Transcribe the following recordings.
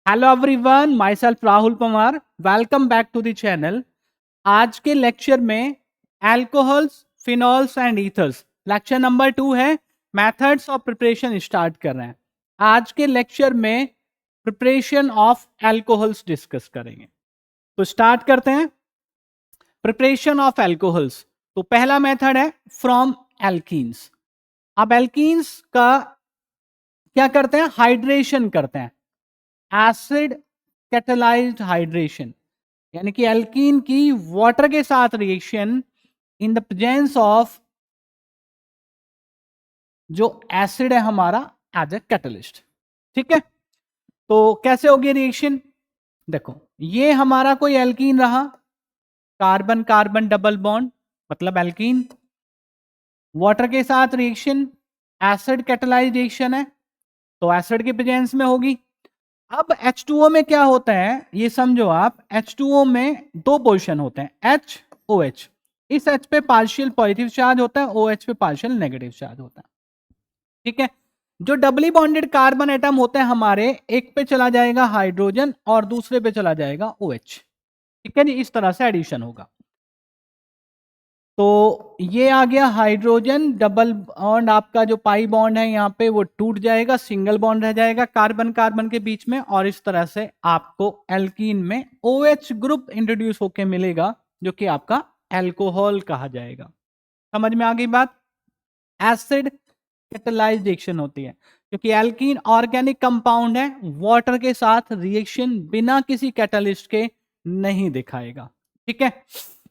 Hello everyone, myself Rahul Pawar. Welcome back to the channel. आज के lecture में alcohols, phenols and ethers lecture number 2 है। Methods of preparation start कर रहे हैं। आज के लेक्चर में प्रिपरेशन ऑफ अल्कोहल्स डिस्कस करेंगे। तो स्टार्ट करते हैं। प्रिपरेशन ऑफ अल्कोहल्स, तो पहला मेथड है फ्रॉम एल्कीन्स। अब एल्कीन्स का क्या करते हैं? हाइड्रेशन करते हैं, एसिड कैटेलाइज्ड हाइड्रेशन, यानी कि एल्कीन की वाटर के साथ reaction in the presence of जो एसिड है हमारा एज ए कैटलिस्ट। ठीक है, तो कैसे होगी रिएक्शन? देखो, ये हमारा कोई एल्कीन रहा, कार्बन कार्बन डबल बॉन्ड मतलब एल्कीन, वाटर के साथ रिएक्शन एसिड कैटेलाइज्ड रिएक्शन है, तो एसिड के प्रेजेंस में होगी। अब H2O में क्या होता है ये समझो आप। H2O में दो पोजीशन होते हैं, H OH। इस H पे पार्शियल पॉजिटिव चार्ज होता है, OH पे पार्शियल नेगेटिव चार्ज होता है। ठीक है, जो डबली बॉन्डेड कार्बन एटम होते हैं हमारे, एक पे चला जाएगा हाइड्रोजन और दूसरे पे चला जाएगा OH। ठीक है जी, इस तरह से एडिशन होगा। तो ये आ गया हाइड्रोजन, डबल बॉन्ड आपका जो पाई बॉन्ड है यहाँ पे वो टूट जाएगा, सिंगल बॉन्ड रह जाएगा कार्बन कार्बन के बीच में, और इस तरह से आपको एल्कीन में OH ग्रुप इंट्रोड्यूस होके मिलेगा, जो कि आपका एल्कोहल कहा जाएगा। समझ में आ गई बात? एसिड कैटेलाइज्ड रिएक्शन होती है, क्योंकि एल्कीन ऑर्गेनिक कंपाउंड है, वाटर के साथ रिएक्शन बिना किसी कैटलिस्ट के नहीं दिखाएगा। ठीक है,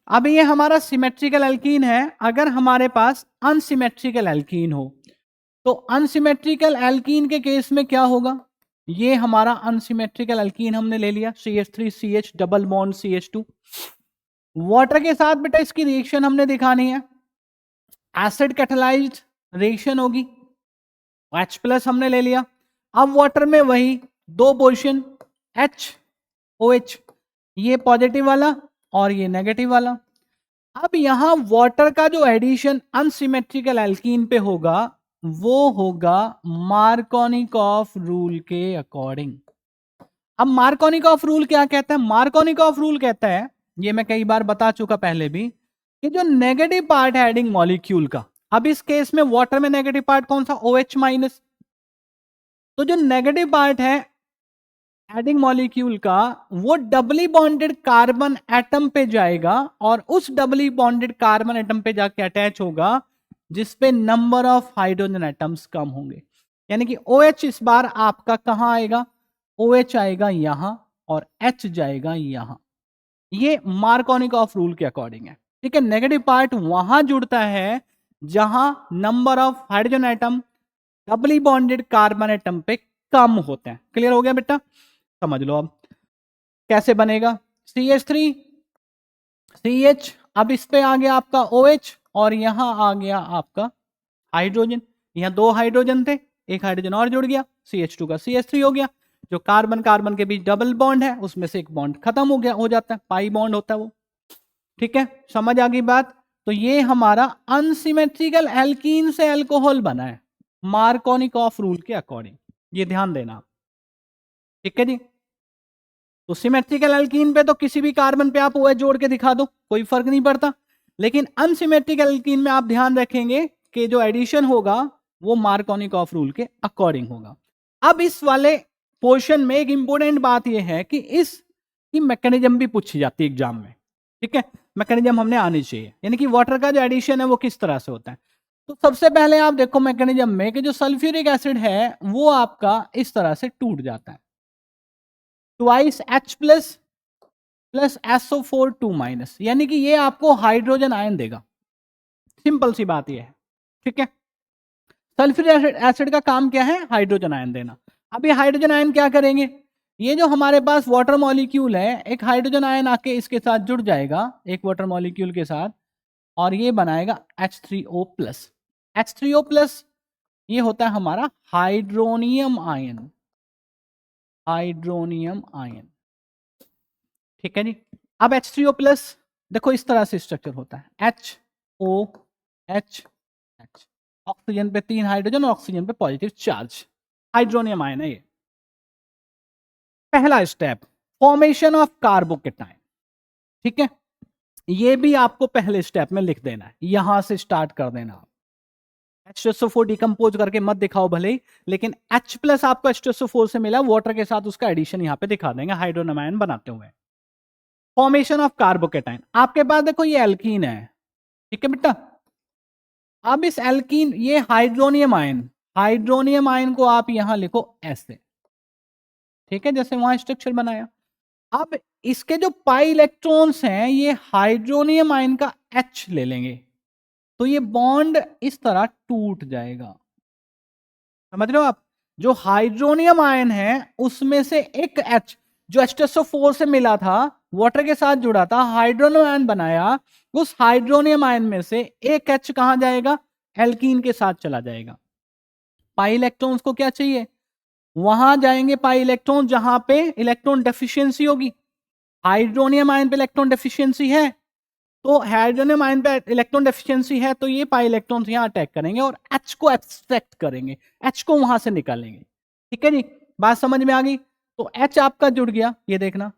अब ये हमारा सिमेट्रिकल एल्कीन है। अगर हमारे पास अनसिमेट्रिकल एल्कीन हो, तो अनसिमेट्रिकल एल्कीन के केस में क्या होगा? ये हमारा अनसिमेट्रिकल एल्कीन हमने ले लिया, CH3CH double bond CH2। Water के साथ बेटा इसकी रिएक्शन हमने दिखानी है, एसिड कैटेलाइज्ड रिएक्शन होगी, H प्लस हमने ले लिया। अब वाटर में वही दो पोजिशन H OH, ये पॉजिटिव वाला और ये नेगेटिव वाला। अब यहां वाटर का जो एडिशन अनसिमेट्रिकल एल्कीन पे होगा वो होगा मार्कोनिकॉफ रूल के अकॉर्डिंग। अब मार्कोनिकॉफ रूल क्या कहता है? मार्कोनिकॉफ रूल कहता है, ये मैं कई बार बता चुका पहले भी, कि जो नेगेटिव पार्ट है एडिंग मॉलिक्यूल का, अब इस केस में वाटर में नेगेटिव पार्ट कौन सा? OH minus. तो जो नेगेटिव पार्ट है एडिंग मॉलिक्यूल का, वो डबली बॉन्डेड कार्बन एटम पे जाएगा और उस डबली बॉन्डेड कार्बन एटम पे जाके अटैच होगा जिसपे number of hydrogen atoms come होंगे। यानी कि OH इस बार आपका कहां आएगा? OH आएगा यहां और H जाएगा यहां। ये मार्कोनिकॉफ रूल के अकॉर्डिंग है। ठीक है, नेगेटिव पार्ट वहां जुड़ता है जहां number of hydrogen atom doubly bonded carbon atom पे कम होते हैं। क्लियर हो गया बेटा? समझ लो अब कैसे बनेगा। CH3 CH, अब इस पे आ गया आपका OH और यहां आ गया आपका हाइड्रोजन। यहां दो हाइड्रोजन थे, एक हाइड्रोजन और जुड़ गया, CH2 का CH3 हो गया। जो कार्बन कार्बन के बीच डबल बॉन्ड है उसमें से एक बॉन्ड खत्म हो गया, हो जाता है, पाई बॉन्ड होता है वो। ठीक है, समझ आ गई बात? तो ये हमारा अनसिमेट्रिकल एल्कीन से अल्कोहल बना है मार्कोनिकॉफ रूल के अकॉर्डिंग, ये ध्यान देना। ठीक है जी, तो सिमेट्रिकल एल्कीन पे तो किसी भी कार्बन पे आप OH जोड़ के दिखा दो, कोई फर्क नहीं पड़ता। लेकिन अनसिमेट्रिकल एल्कीन में आप ध्यान रखेंगे कि जो एडिशन होगा वो मार्कोनिकॉफ रूल के अकॉर्डिंग होगा। अब इस वाले पोर्शन में एक इंपॉर्टेंट बात यह है कि इसकी मैकेनिज्म भी पूछी जाती है एग्जाम में। ठीक है, मैकेनिज्म हमने आनी चाहिए, यानी कि वाटर का जो एडिशन है वो किस तरह से होता है। तो सबसे पहले आप देखो मैकेनिज्म में कि जो सल्फ्यूरिक एसिड है वो आपका इस तरह से टूट जाता है, twice H plus plus SO4 2 minus, यानी कि ये आपको हाइड्रोजन आयन देगा। सिंपल सी बात ये है। ठीक है, सल्फ्यूरिक एसिड का काम क्या है? हाइड्रोजन आयन देना। अब ये हाइड्रोजन आयन क्या करेंगे? ये जो हमारे पास वाटर मॉलिक्यूल है, एक हाइड्रोजन आयन आके इसके साथ जुड़ जाएगा, एक वाटर मॉलिक्यूल के साथ, और ये बनाएगा H3O प्लस। H3O प्लस ये होता है हमारा हाइड्रोनियम आयन, हाइड्रोनियम आयन। ठीक है जी, अब H3O प्लस देखो इस तरह से स्ट्रक्चर होता है, HOH, ऑक्सीजन पे 3 हाइड्रोजन और ऑक्सीजन पे पॉजिटिव चार्ज, हाइड्रोनियम आयन है ये। पहला स्टेप फॉर्मेशन ऑफ कार्बोकेटाइन, ठीक है, ये भी आपको पहले स्टेप में लिख देना है, यहां से स्टार्ट कर देना। H2SO4 डिकम्पोज करके मत दिखाओ भले ही, लेकिन H प्लस आपको H2SO4 से मिला, वाटर के साथ उसका एडिशन यहां पे दिखा देंगे हाइड्रोजन आयन बनाते हुए। फॉर्मेशन ऑफ कार्बोकेटाइन, आपके पास देखो ये एल्कीन है, ठीक है बेटा। अब इस एल्कीन, ये हाइड्रोनियम आयन को आप यहां लिखो ऐसे, ठीक है, जैसे वहां स्ट्रक्चर बनाया। अब इसके जो पाई इलेक्ट्रॉन्स हैं ये हाइड्रोनियम आयन का H ले लेंगे, तो ये बॉन्ड इस तरह टूट जाएगा, समझ रहे हो आप। जो हाइड्रोनियम आयन है उसमें से एक H जो H2SO4 से मिला था, वाटर के साथ जुड़ा था, हाइड्रोनियम आयन बनाया, उस हाइड्रोनियम आयन में से एक H कहां जाएगा, एल्कीन के साथ चला जाएगा। पाई इलेक्ट्रॉन्स को क्या चाहिए, वहां जाएंगे पाई इलेक्ट्रॉन जहां पे इलेक्ट्रॉन डेफिशिएंसी होगी। हाइड्रोनियम आयन पे इलेक्ट्रॉन डेफिशिएंसी है, तो हाइड्रोनियम आयन पे इलेक्ट्रॉन डेफिशिएंसी है, तो ये पाई इलेक्ट्रॉन्स यहां अटैक करेंगे और H को एक्सट्रैक्ट करेंगे, H को वहां से निकालेंगे, ठीक है जी, बात समझ में आ गई। तो H आपका जुड़ गया, ये देखना,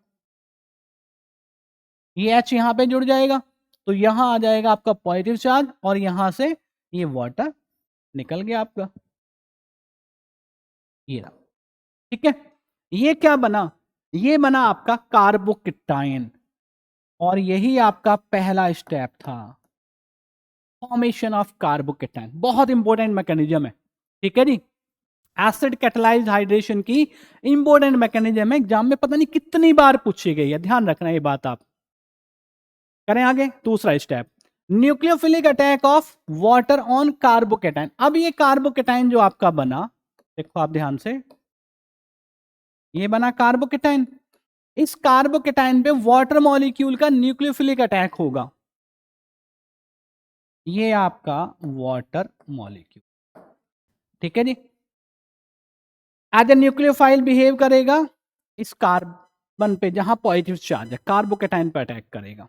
ये H यहां पे जुड़ जाएगा, तो यहां आ जाएगा आपका पॉजिटिव चार्ज और यहां से ये वाटर निकल गया आपका, ये रहा, ठीक है। ये क्या बना, ये बना आपका कार्बोकेटाइन, और यही आपका पहला स्टेप था, फॉर्मेशन ऑफ कार्बोकेटाइन। बहुत इंपॉर्टेंट मैकेनिज्म है, ठीक है जी, एसिड कैटालाइज्ड हाइड्रेशन की इंपॉर्टेंट मैकेनिज्म है, एग्जाम में पता नहीं कितनी बार पूछी गई है, ध्यान रखना ये बात आप। करें आगे, दूसरा step, nucleophilic attack of water on carbocation. अब ये कार्बोकेटाइन जो आपका बना, देखो आप ध्यान से, ये बना कार्बोकेटाइन, इस कार्बोकेटाइन पे वाटर मॉलिक्यूल का न्यूक्लियोफिलिक अटैक होगा, ये आपका वाटर मॉलिक्यूल, ठीक है जी, एज ए न्यूक्लियोफाइल बिहेव करेगा इस कार्बन पे जहां पॉजिटिव चार्ज है, कार्बोकेटाइन पे अटैक करेगा,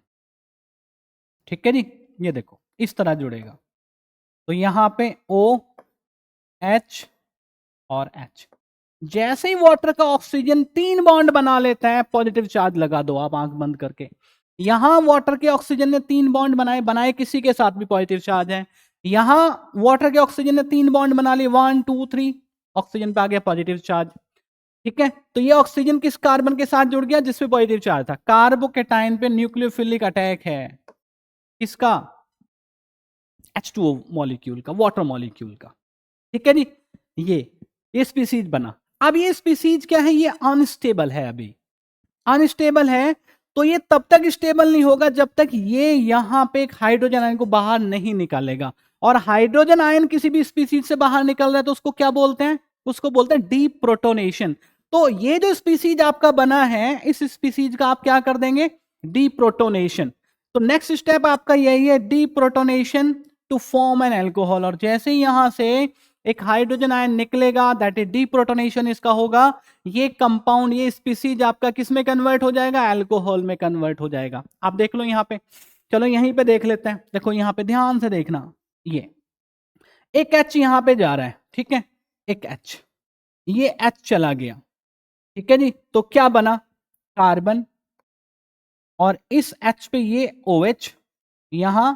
ठीक है जी। ये देखो इस तरह जुड़ेगा, तो यहां पे O H और H, जैसे ही वाटर का ऑक्सीजन 3 बॉन्ड बना लेता है, पॉजिटिव चार्ज लगा दो आप आंख बंद करके, यहां वाटर के ऑक्सीजन ने 3 बॉन्ड बनाए किसी के साथ भी पॉजिटिव चार्ज है, यहां वाटर के ऑक्सीजन ने 3 बॉन्ड बना लिए, 1 2 3, ऑक्सीजन पे आ गया पॉजिटिव चार्ज, ठीक है। तो ये ऑक्सीजन किस कार्बन के साथ जुड़ गया, जिसपे पॉजिटिव चार्ज था, कार्बोकेटाइन पे न्यूक्लियोफिलिक अटैक है, किसका, H2O मॉलिक्यूल का, वाटर मॉलिक्यूल का, ठीक है जी। ये स्पीसीज बना। अब ये स्पीसीज क्या है, ये अनस्टेबल है, अभी अनस्टेबल है, तो ये तब तक स्टेबल नहीं होगा जब तक ये यहां पे एक हाइड्रोजन आयन को बाहर नहीं निकालेगा, और हाइड्रोजन आयन किसी भी स्पीसीज से बाहर निकल रहा है तो उसको क्या बोलते हैं, उसको बोलते हैं डीप्रोटोनेशन। तो ये जो स्पीसीज आपका बना है, इस स्पीसीज का आप क्या कर देंगे, डीप्रोटोनेशन। तो नेक्स्ट स्टेप आपका यही है, deprotonation to form an alcohol, और जैसे ही यहां से एक हाइड्रोजन आयन निकलेगा, दैट इज डीप्रोटोनेशन इसका होगा, ये कंपाउंड, ये स्पीसीज आपका किस में कन्वर्ट हो जाएगा, अल्कोहल में कन्वर्ट हो जाएगा। आप देख लो यहाँ पे, चलो यहीं पे देख लेते हैं, देखो यहाँ पे ध्यान से देखना, ये एक H यहाँ पे जा रहा है, ठीक है, एक H, ये H चला गया, ठीक है जी, तो क्या बना, कार्बन, और इस H पे ये OH, यहां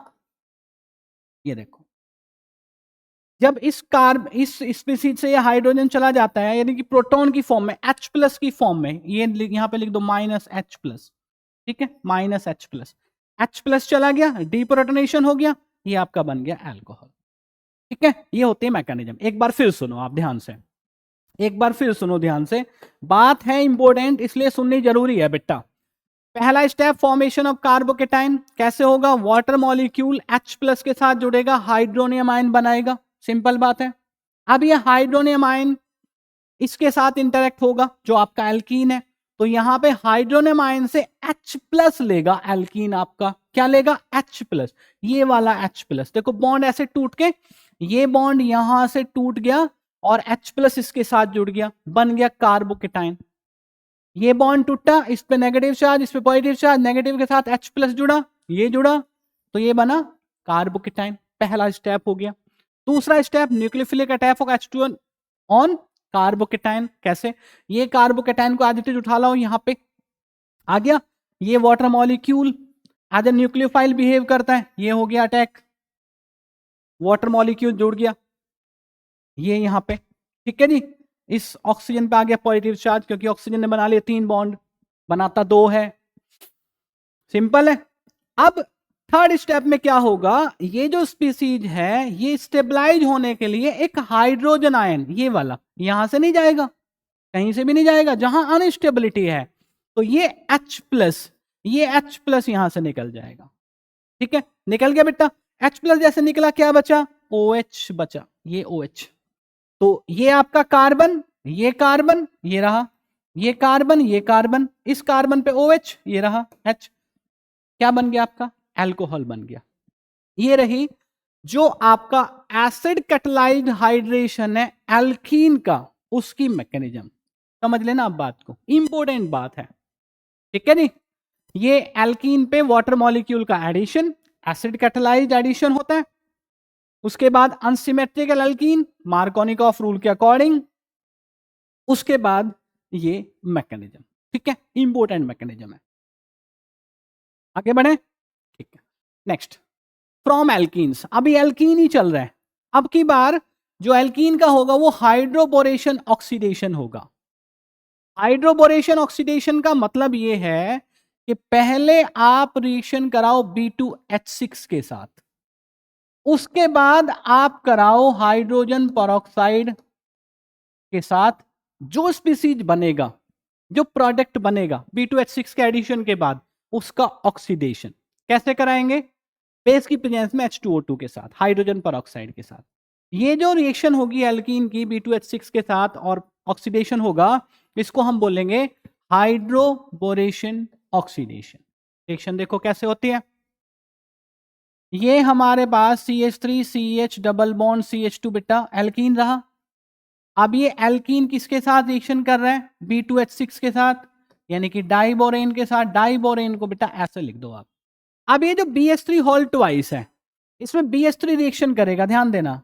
ये देखो, जब इस स्पीसीज से ये हाइड्रोजन चला जाता है, यानी कि प्रोटॉन की फॉर्म में, H प्लस की फॉर्म में, ये यहां पे लिख दो -H प्लस, ठीक है, -H प्लस, H प्लस चला गया, डीप्रोटोनेशन हो गया, ये आपका बन गया अल्कोहल, ठीक है। ये होते हैं मैकेनिज्म। एक बार फिर सुनो आप ध्यान से, एक बार फिर सुनो ध्यान से, बात है इंपॉर्टेंट इसलिए सुननी जरूरी है बेटा। पहला स्टेप, फॉर्मेशन ऑफ कार्बोकेटाइन, कैसे होगा, वाटर मॉलिक्यूल H प्लस के साथ जुड़ेगा, हाइड्रोनियम आयन बनाएगा, सिंपल बात है। अब ये हाइड्रोनियम आयन इसके साथ इंटरेक्ट होगा जो आपका एल्कीन है, तो यहां पे हाइड्रोनियम आयन से H प्लस लेगा एल्कीन, आपका क्या लेगा, H प्लस, ये वाला H प्लस, देखो बॉन्ड ऐसे टूट के, ये बॉन्ड यहां से टूट गया और H प्लस इसके साथ जुड़ गया, बन गया कार्बोकेटाइन। ये बॉन्ड टूटा, इस पे नेगेटिव चार्ज, इस पे पॉजिटिव चार्ज, नेगेटिव के साथ H प्लस जुड़ा, ये जुड़ा, तो ये बना कार्बोकेटाइन, पहला स्टेप हो गया। दूसरा step, nucleophilic attack of H2 on carbocation. कैसे? ये कार्बोकेटाइन को एडिटिव उठा लाओ, यहां पे आ गया। ये water molecule as a nucleophile behave करता है, ये हो गया अटैक, वाटर मॉलिक्यूल जुड़ गया ये यहां पे, ठीक है जी। इस ऑक्सीजन पे आ गया पॉजिटिव चार्ज, क्योंकि ऑक्सीजन ने बना लिया 3 बॉन्ड, बनाता 2 है, सिंपल है। अब थर्ड स्टेप में क्या होगा, ये जो स्पीसीज है ये स्टेबलाइज होने के लिए एक हाइड्रोजन आयन, ये वाला यहां से नहीं जाएगा, कहीं से भी नहीं जाएगा, जहां अनस्टेबिलिटी है, तो ये H+, ये H+ यहां से निकल जाएगा, ठीक है। निकल गया बेटा, H+ जैसे निकला, क्या बचा? OH बचा, ये OH। तो ये आपका कार्बन, ये कार्बन, ये रहा, ये कार्बन, ये कार्बन, इस कार्बन पे OH, ये रहा H, क्या बन गया आपका? अल्कोहल बन गया। ये रही जो आपका एसिड कैटालाइज्ड हाइड्रेशन है एल्कीन का, उसकी मैकेनिज्म समझ लेना आप बात को, इंपॉर्टेंट बात है, ठीक है नी। ये एल्कीन पे वाटर मॉलिक्यूल का एडिशन, एसिड कैटालाइज्ड एडिशन होता है, उसके बाद अनसिमेट्रिकल एल्कीन मार्कोनिकॉफ रूल के अकॉर्डिंग, उसके बाद ये मैकेनिज्म, ठीक है, इंपॉर्टेंट मैकेनिज्म है। आगे बढ़े, ठीक है। नेक्स्ट, फ्रॉम एल्कीन्स, अभी एल्कीन ही चल रहा है, अब की बार जो एल्कीन का होगा वो हाइड्रोबोरेशन ऑक्सीडेशन होगा। हाइड्रोबोरेशन ऑक्सीडेशन का मतलब ये है कि पहले आप रिएक्शन कराओ B2H6 के साथ, उसके बाद आप कराओ हाइड्रोजन पेरोक्साइड के साथ, जो स्पीसीज बनेगा, जो प्रोडक्ट बनेगा B2H6 के एडिशन के बाद, उसका ऑक्सीडेशन कैसे कराएंगे? बेस की प्रेजेंस में H2O2 के साथ, हाइड्रोजन पेरोक्साइड के साथ। ये जो रिएक्शन होगी एल्कीन की B2H6 के साथ और ऑक्सीडेशन होगा, इसको हम बोलेंगे हाइड्रोबोरेशन ऑक्सीडेशन। रिएक्शन देखो कैसे होती है, ये हमारे पास CH3 CH double bond CH2 बेटा एल्कीन रहा। अब ये एल्कीन किसके साथ रिएक्शन कर रहा है? B2H6 के साथ, यानी कि डाइबोरेन के साथ। डाइबोरेन को बेटा ऐसे लिख दो आप। अब ये जो BH3 होल ट्वाइस है, इसमें BH3 रिएक्शन करेगा, ध्यान देना।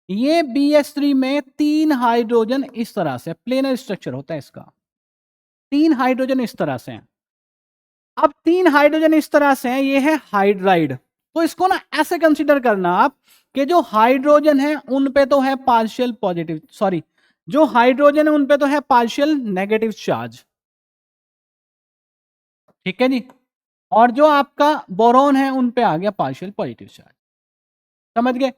ये BH3 में 3 हाइड्रोजन इस तरह से, प्लेनर स्ट्रक्चर होता है इसका, 3 हाइड्रोजन इस तरह से हैं। अब 3 हाइड्रोजन इस तरह से हैं, ये है हाइड्राइड। तो इसको ना ऐसे कंसीडर करना आप कि जो हाइड्रोजन है उन पे तो है पार्शियल पॉजिटिव, सॉरी, जो हाइड्रोजन है उन पे तो है पार्शियल नेगेटिव चार्ज, ठीक है जी। और जो आपका बोरॉन है उन पे आ गया पार्शियल पॉजिटिव चार्ज, समझ गए?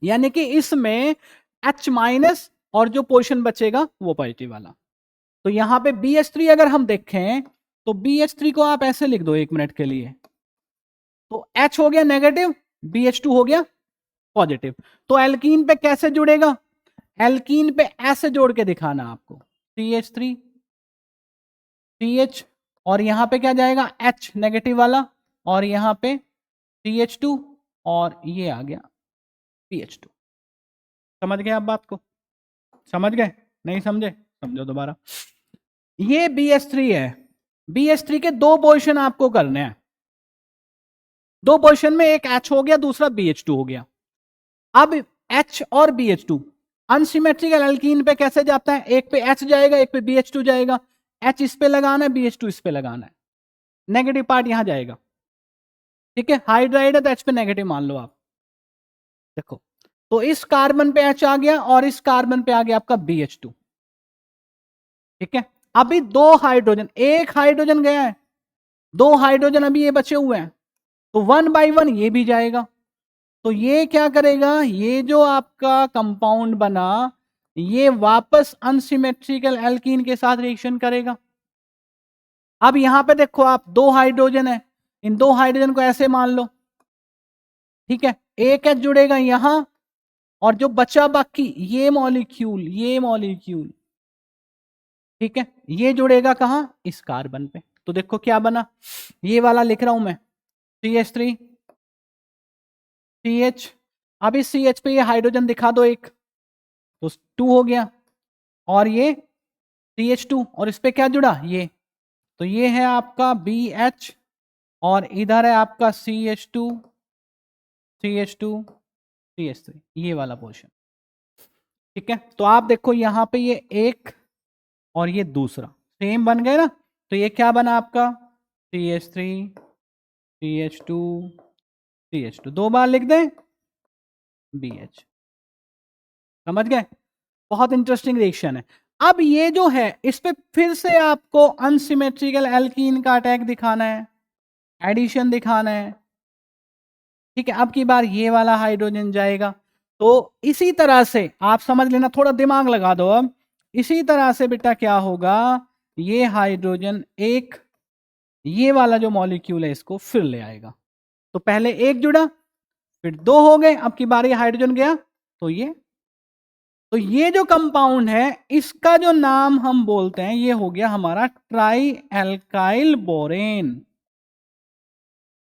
यानी कि इसमें H- और जो पोर्शन बचेगा वो पॉजिटिव वाला। तो यहां पे BH3 अगर हम देखें तो BH3 को आप ऐसे लिख दो 1 मिनट के लिए, तो H हो गया नेगेटिव, BH2 हो गया पॉजिटिव। तो एल्कीन पे कैसे जुड़ेगा? एल्कीन पे ऐसे जोड़ के दिखाना आपको, CH3 CH, और यहां पे क्या जाएगा? H नेगेटिव वाला, और यहां पे CH2, और ये आ गया PH2। समझ गए आप बात को? समझ गए? नहीं समझे? समझो दोबारा। ये BH3 है, BH3 के 2 पोजीशन आपको करने हैं, 2 पोजीशन में एक H हो गया, दूसरा BH2 हो गया। अब H और BH2 अनसिमेट्रिकल एल्कीन पे कैसे जाता है? एक पे H जाएगा, एक पे BH2 जाएगा। H इस पे लगाना है, BH2 इस पे लगाना है, नेगेटिव पार्ट यहां जाएगा, ठीक है। हाइड्राइड है तो H पे नेगेटिव मान लो आप। देखो, तो इस कार्बन पे H आ गया और इस कार्बन पे आ गया आपका BH2, ठीक है। अभी 2 हाइड्रोजन, एक हाइड्रोजन गया है, 2 हाइड्रोजन अभी ये बचे हुए हैं, तो 1 बाई 1 ये भी जाएगा। तो ये क्या करेगा? ये जो आपका कंपाउंड बना, ये वापस अनसिमेट्रिकल एल्कीन के साथ रिएक्शन करेगा। अब यहां पे देखो आप, 2 हाइड्रोजन है, इन 2 हाइड्रोजन को ऐसे मान लो, ठीक है। एक H जुड़ेगा यहां, और जो बचा बाकी ये मॉलिक्यूल, ये मॉलिक्यूल, ठीक है, ये जुड़ेगा कहां? इस कार्बन पे। तो देखो क्या बना, ये वाला लिख रहा हूं मैं, CH3 CH। अब इस CH पे ये हाइड्रोजन दिखा दो एक, तो 2 हो गया, और ये CH2, और इस पे क्या जुड़ा? ये, तो ये है आपका BH, और इधर है आपका CH2 CH2 CH3, ये वाला पोर्शन। ठीक है, तो आप देखो यहां पे ये एक और ये दूसरा सेम बन गए ना, तो ये क्या बना आपका CH3 CH2 CH2, 2 बार लिख दें BH। समझ गए? बहुत इंटरेस्टिंग रिएक्शन है। अब ये जो है इस पे फिर से आपको अनसिमेट्रिकल एल्कीन का अटैक दिखाना है, एडिशन दिखाना है। ठीक है, अब की बार ये वाला हाइड्रोजन जाएगा, तो इसी तरह से आप समझ लेना, थोड़ा दिमाग लगा दो अब। इसी तरह से बेटा क्या होगा, ये हाइड्रोजन एक ये वाला जो मॉलिक्यूल है इसको फिर ले आएगा। तो पहले एक जुड़ा, फिर 2 हो गए, अब की बार ये हाइड्रोजन गया, तो ये जो कंपाउंड है इसका जो नाम हम बोलते हैं ये हो गया हमारा try alkyl borane.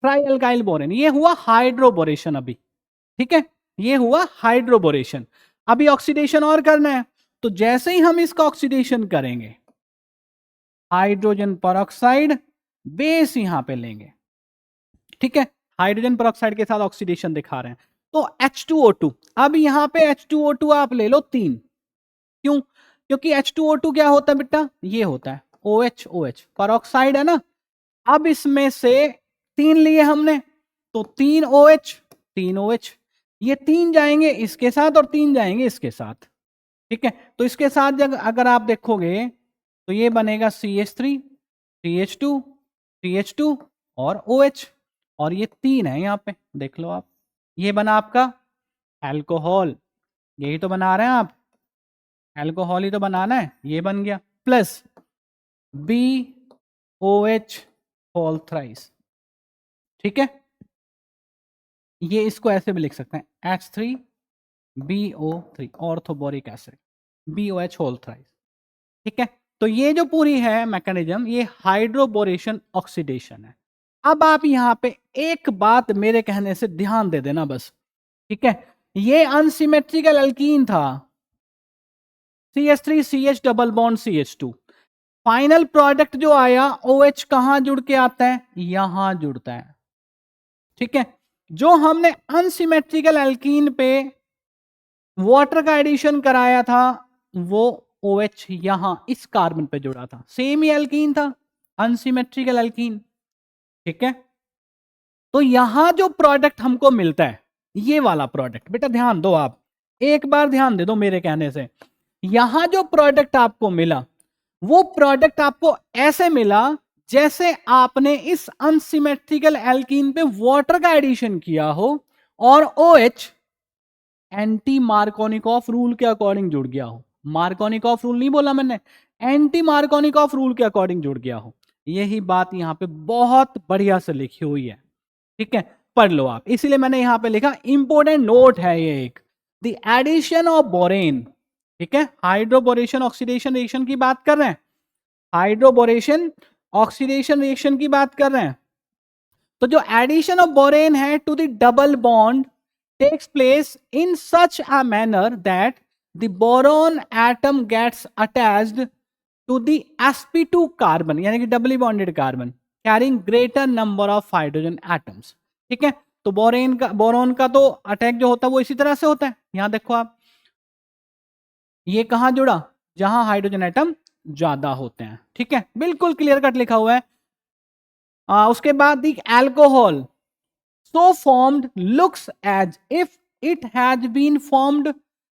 Try alkyl borane, ये हुआ हाइड्रोबोरेशन अभी। ठीक है, ये हुआ हाइड्रोबोरेशन। अभी ऑक्सीडेशन और करना है, तो जैसे ही हम इसका ऑक्सीडेशन करेंगे, हाइड्रोजन परऑक्साइड बेस यहां पे लेंगे। ठीक है, हाइड्रोजन परऑक्साइड के साथ ऑक्सीडेशन दिखा रहे हैं, तो H2O2। अब यहां पे H2O2 आप ले लो 3। क्यों? क्योंकि H2O2 क्या होता है बेटा, ये होता है OH परऑक्साइड है ना। अब इसमें से 3 लिए हमने, तो 3 OH, ये 3 जाएंगे इसके साथ और 3 जाएंगे इसके साथ। ठीक है, तो इसके साथ अगर आप देखोगे तो ये बनेगा CH3 CH2 CH2 और OH, और ये 3 है यहां पे देख लो आप, ये बना आपका एल्कोहल। यही तो बना रहे हैं आप, एल्कोहल ही तो बनाना है, ये बन गया प्लस BOH होल थ्राइस। ठीक है, ये इसको ऐसे भी लिख सकते हैं H3BO3 orthoboric acid, BOH whole thrice. ठीक है, तो ये जो पूरी है मैकेनिज्म, ये हाइड्रोबोरेशन ऑक्सीडेशन है। अब आप यहां पे एक बात मेरे कहने से ध्यान दे देना बस। ठीक है, ये अनसिमेट्रिकल एल्कीन था, CH3 CH double bond CH2, final product जो आया OH कहां जुड़ के आता है, यहां जुड़ता है। ठीक है, जो हमने अनसिमेट्रिकल एल्कीन पे वाटर का एडिशन कराया था, वो OH यहां इस कार्बन पे जुड़ा था, सेम ही एल्कीन था, अनसिमेट्रिकल एल्कीन। ठीक है, तो यहां जो प्रोडक्ट हमको मिलता है, ये वाला प्रोडक्ट, बेटा ध्यान दो आप, एक बार ध्यान दे दो मेरे कहने से। यहां जो प्रोडक्ट आपको मिला, वो प्रोडक्ट आपको ऐसे मिला जैसे आपने इस अनसिमेट्रिकल एल्कीन पे वाटर का एडिशन किया हो और OH एंटी मार्कोनिकॉफ रूल के अकॉर्डिंग जुड़ गया हो। मार्कोनिकॉफ रूल नहीं बोला मैंने, एंटी मार्कोनिकॉफ रूल के अकॉर्डिंग जुड़ गया हो। यही बात यहां पे बहुत बढ़िया से लिखी हुई है। ठीक है, पढ़ लो आप, इसीलिए मैंने यहां पे लिखा, इंपोर्टेंट नोट है ये एक, द एडिशन ऑफ बोरेन। ठीक है, हाइड्रोबोरेशन ऑक्सीडेशन रिएक्शन की बात कर रहे हैं, हाइड्रोबोरेशन ऑक्सीडेशन रिएक्शन की बात कर रहे हैं। तो जो एडिशन ऑफ बोरेन है to the double bond takes place in such a manner that the boron atom gets attached to the sp2 carbon, यानी कि doubly bonded carbon carrying greater number of hydrogen atoms. ठीक है, तो boron का तो attack जो होता है वो इसी तरह से होता है। यहां देखो आप, ये कहां जुड़ा, जहां हाइड्रोजन एटम ज्यादा होते हैं। ठीक है, बिल्कुल क्लियर कट लिखा हुआ है। उसके बाद दी alcohol so formed looks as if it has been formed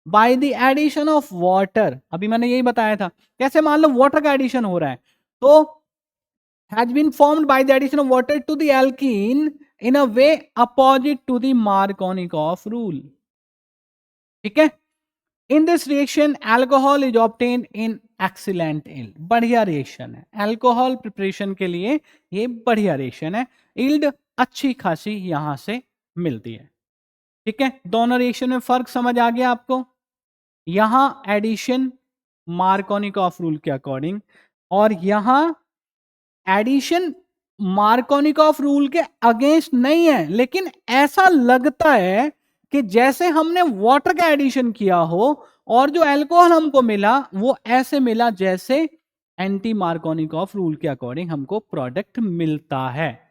by the addition of water। अभी मैंने यही बताया था, कैसे मान लो वाटर का एडिशन हो रहा है, तो has been formed by the addition of water to the alkene in a way opposite to the Markovnikov rule। ठीक है, in this reaction alcohol is obtained in excellent yield। बढ़िया रिएक्शन है, alcohol preparation के लिए ये बढ़िया reaction है, yield अच्छी खासी यहां से मिलती है। ठीक है, दोनों रिएक्शन में फर्क समझ आ गया आपको। यहां एडिशन मार्कोनिकॉफ रूल के अकॉर्डिंग, और यहां एडिशन मार्कोनिकॉफ रूल के अगेंस्ट नहीं है, लेकिन ऐसा लगता है कि जैसे हमने वाटर का एडिशन किया हो और जो अल्कोहल हमको मिला वो ऐसे मिला जैसे एंटी मार्कोनिकॉफ रूल के अकॉर्डिंग हमको प्रोडक्ट मिलता है।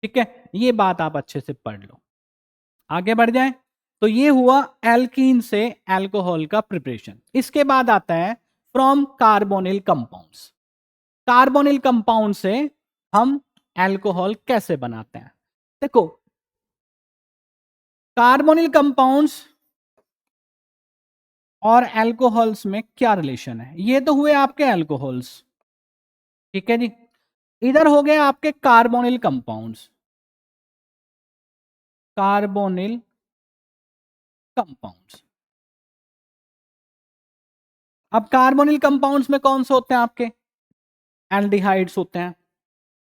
ठीक है, ये बात आप अच्छे से पढ़ लो, आगे बढ़ जाएं। तो ये हुआ एल्कीन से अल्कोहल का प्रिपरेशन। इसके बाद आता है from carbonyl compounds. Carbonyl compound से हम अल्कोहल कैसे बनाते हैं? देखो, कार्बोनिल कंपाउंड्स और अल्कोहल्स में क्या रिलेशन है? ये तो हुए आपके अल्कोहल्स, ठीक है जी। इधर हो गए आपके कार्बोनिल कंपाउंड्स, कार्बोनिल कंपाउंड्स। अब कार्बोनिल कंपाउंड्स में कौन से होते हैं आपके? एल्डिहाइड्स होते हैं,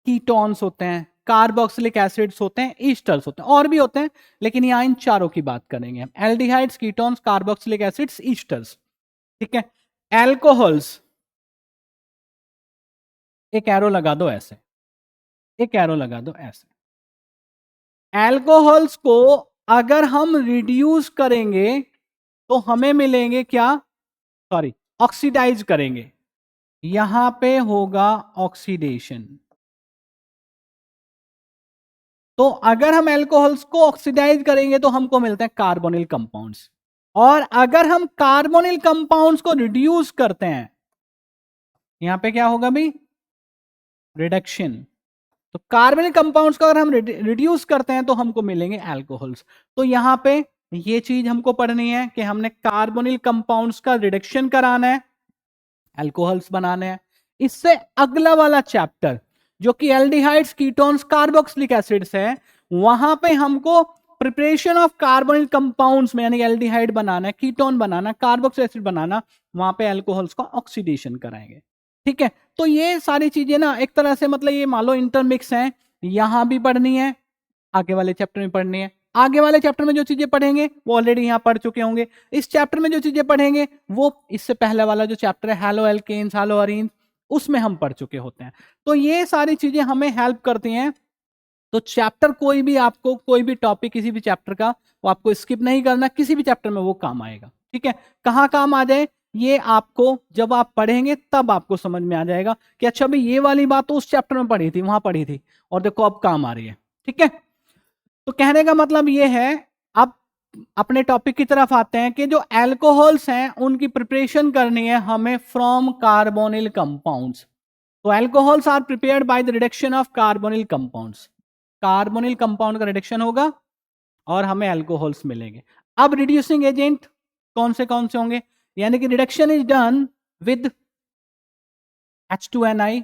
कीटोन्स होते हैं, कार्बोक्सिलिक एसिड्स होते हैं, ईस्टर्स होते हैं, और भी होते हैं, लेकिन यहां इन चारों की बात करेंगे हम। Aldehydes, ketones, carboxylic acids, esters, ठीक है। एल्कोहल्स, एक एरो लगा दो ऐसे, एक एरो लगा दो ऐसे। एल्कोहल्स को अगर हम रिड्यूस करेंगे तो हमें मिलेंगे क्या? सॉरी, ऑक्सीडाइज करेंगे, यहां पे होगा ऑक्सीडेशन। तो अगर हम एल्कोहल्स को ऑक्सीडाइज करेंगे तो हमको मिलते हैं कार्बोनिल कंपाउंड्स, और अगर हम कार्बोनिल कंपाउंड्स को रिड्यूस करते हैं, यहां पे क्या होगा भाई? रिडक्शन। तो कार्बोनिल कंपाउंड्स को अगर हम रिड्यूस करते हैं तो हमको मिलेंगे अल्कोहल्स। तो यहां पे ये चीज हमको पढ़नी है कि हमने कार्बोनिल कंपाउंड्स का रिडक्शन कराना है, अल्कोहल्स बनाने हैं। इससे अगला वाला चैप्टर जो कि एल्डिहाइड्स, कीटोन्स, कार्बोक्सिलिक एसिड्स है, वहां पे हमको प्रिपरेशन ऑफ कार्बोनिल कंपाउंड्स में, यानी एल्डिहाइड बनाना है, कीटोन बनाना, कार्बोक्सिलिक एसिड बनाना, वहां पे अल्कोहल्स का ऑक्सीडेशन कराएंगे, ठीक है। तो ये सारी चीजें ना एक तरह से मतलब ये मान लो इंटरमिक्स हैं, यहां भी पढ़नी है, आगे वाले चैप्टर में पढ़नी है। आगे वाले चैप्टर में जो चीजें पढ़ेंगे वो ऑलरेडी यहां पढ़ चुके होंगे। इस चैप्टर में जो चीजें पढ़ेंगे वो इससे पहले वाला जो चैप्टर है हैलो एल्केन्स, हैलो अरीन्स, उसमें हम पढ़ चुके होते हैं। तो ये सारी चीजें हमें हेल्प करती हैं। तो चैप्टर कोई भी, आपको कोई भी टॉपिक किसी भी चैप्टर का, वो आपको स्किप नहीं करना, किसी भी चैप्टर में वो काम आएगा, ठीक है। कहाँ काम आ जाए, ये आपको जब आप पढ़ेंगे तब आपको समझ में आ जाएगा कि अच्छा भाई ये वाली बात तो उस चैप्टर में पढ़ी थी, वहां पढ़ी थी, और देखो अब काम आ रही है, ठीक है। तो कहने का मतलब ये है, अब अपने टॉपिक की तरफ आते हैं कि जो अल्कोहल्स हैं उनकी प्रिपरेशन करनी है हमें फ्रॉम कार्बोनिल कंपाउंड्स। तो alcohols are prepared by the reduction of carbonyl compounds. Carbonyl compound का रिडक्शन होगा और हमें अल्कोहल्स मिलेंगे। अब रिड्यूसिंग एजेंट कौन से होंगे? यानी कि reduction is done with H2Ni,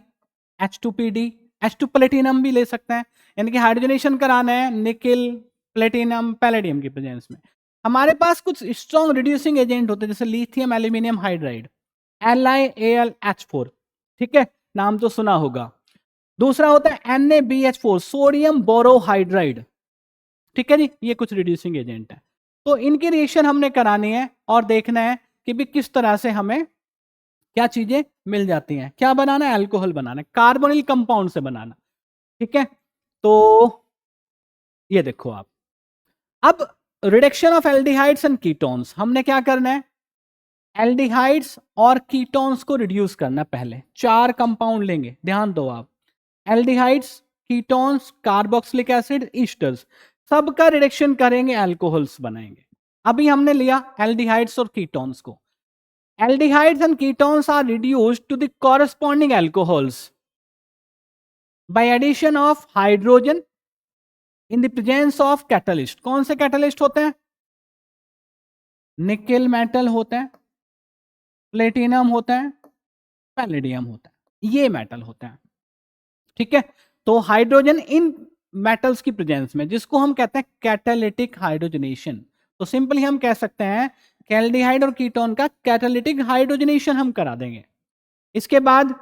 H2PD, H2 platinum भी ले सकते हैं, यानी कि हाइड्रोजनेशन कराना है निकिल, प्लेटिनम, पैलेडियम की प्रेजेंस में। हमारे पास कुछ स्ट्रॉन्ग रिड्यूसिंग एजेंट होते हैं जैसे लिथियम एल्यूमिनियम हाइड्राइड, LiAlH4, ठीक है, नाम तो सुना होगा। दूसरा होता है NaBH4, सोडियम बोरोहाइड्राइड, ठीक है जी, ये कुछ रिड्यूसिंग एजेंट है। तो इनकी रिएक्शन हमने करानी है और देखना है कि भी किस तरह से हमें क्या चीजें मिल जाती हैं। क्या बनाना है? अल्कोहल बनाना है, कार्बोनिल कंपाउंड से बनाना, ठीक है। तो ये देखो आप, अब reduction of aldehydes and ketones, हमने क्या करना है? एल्डिहाइड्स और कीटोन्स को रिड्यूस करना। पहले 4 कंपाउंड लेंगे, ध्यान दो आप, aldehydes, ketones, carboxylic acid, esters, सबका रिडक्शन करेंगे, अल्कोहल्स बनाएंगे। अभी हमने लिया एल्डिहाइड्स और कीटोन्स को। Aldehydes and ketones are reduced to the corresponding alcohols by addition of hydrogen in the presence of catalyst. कौन से catalyst होते हैं? निकेल मेटल होते हैं, प्लेटिनम होता है, पैलेडियम होता है, ये मेटल होते हैं, ठीक है। तो हाइड्रोजन इन मेटल्स की प्रेजेंस में, जिसको हम कहते हैं कैटालिटिक हाइड्रोजनेशन। तो सिंपली हम कह सकते हैं एल्डिहाइड और कीटोन का कैटालिटिक हाइड्रोजनेशन हम करा देंगे। इसके बाद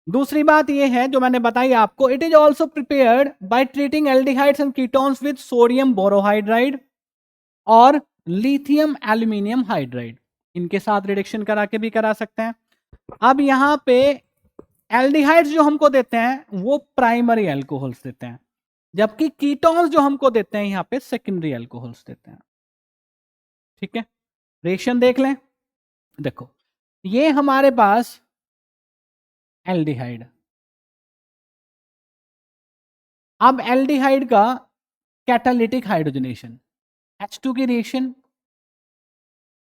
दूसरी बात यह है जो मैंने बताई आपको, it is also prepared by treating aldehydes and ketones with sodium borohydride और लिथियम एल्यूमिनियम हाइड्राइड, इनके साथ रिडक्शन करा के भी करा सकते हैं। अब यहां पे एल्डिहाइड्स जो हमको देते हैं वो प्राइमरी अल्कोहल्स देते हैं, जबकि कीटोन्स जो हमको देते हैं यहां पे सेकेंडरी अल्कोहल्स देते हैं, ठीक है। रिएक्शन देख लें, देखो ये हमारे पास एल्डिहाइड, अब एल्डिहाइड का कैटालिटिक हाइड्रोजनेशन, H2 की reaction,